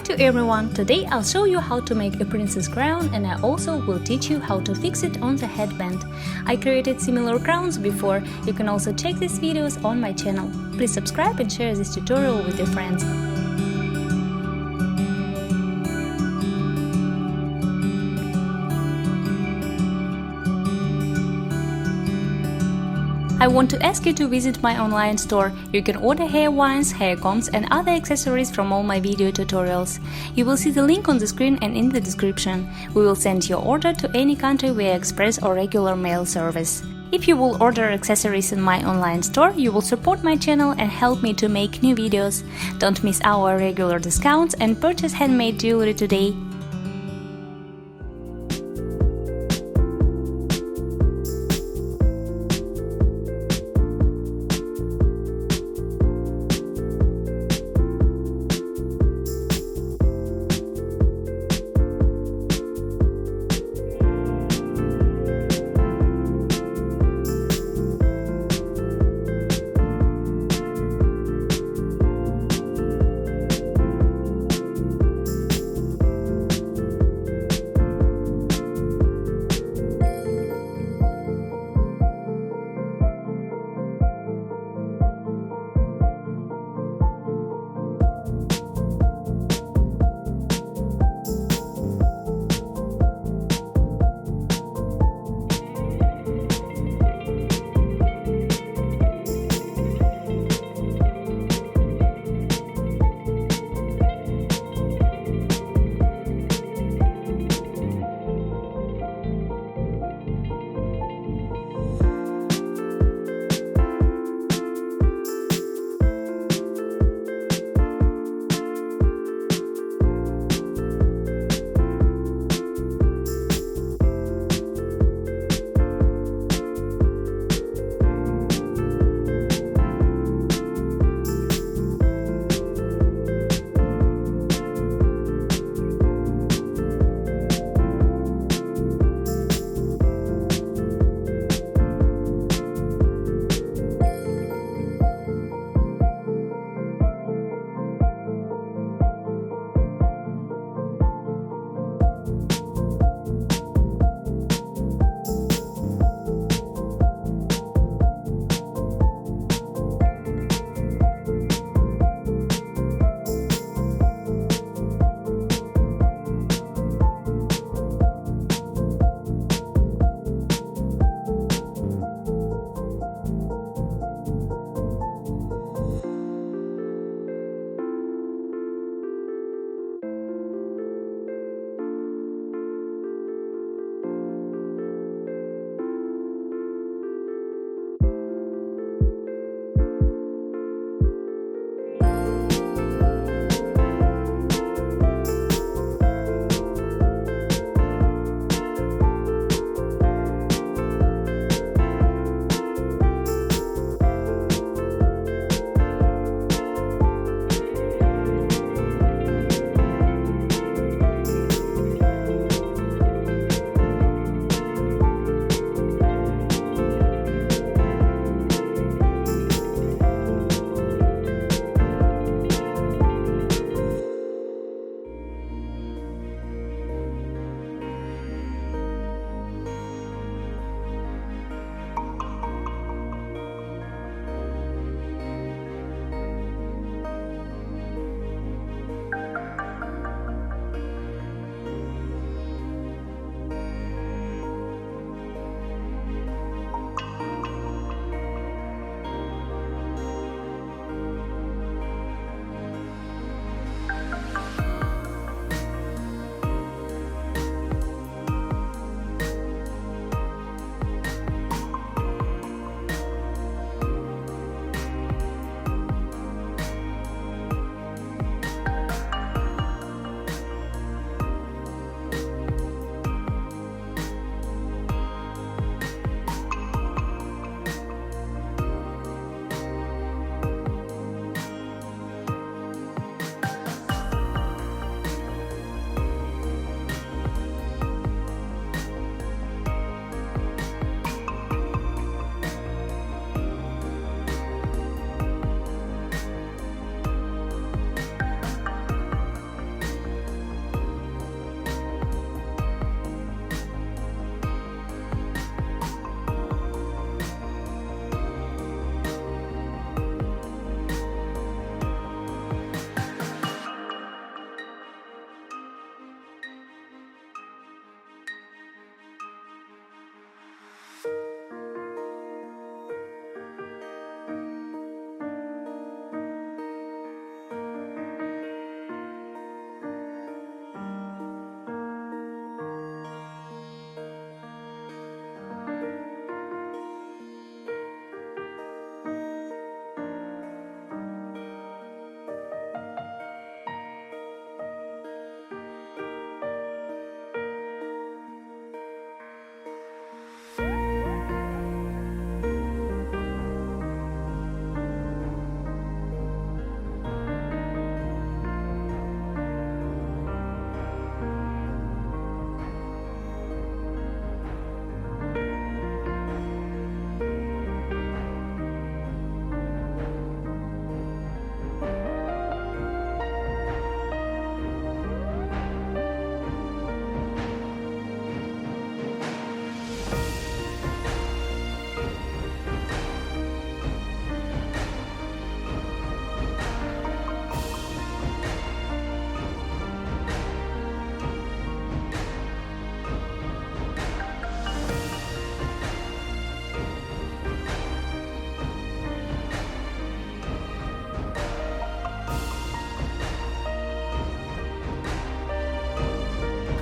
to everyone! Today I'll show you how to make a princess crown, and I also will teach you how to fix it on the headband. I created similar crowns before. You can also check these videos on my channel. Please subscribe and share this tutorial with your friends. I want to ask you to visit my online store. You can order hair wines, hair combs and other accessories from all my video tutorials. You will see the link on the screen and in the description. We will send your order to any country via express or regular mail service. If you will order accessories in my online store, you will support my channel and help me to make new videos. Don't miss our regular discounts and purchase handmade jewelry today.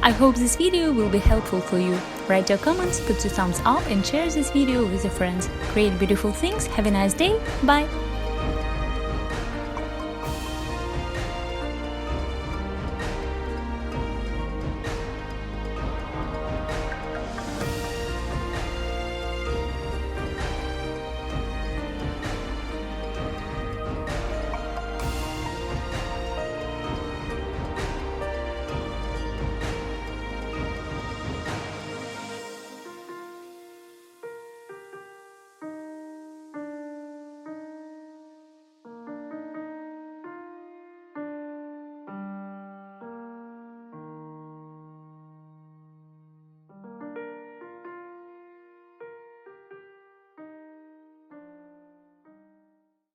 I hope this video will be helpful for you. Write your comments, put your thumbs up and share this video with your friends. Create beautiful things, have a nice day, bye!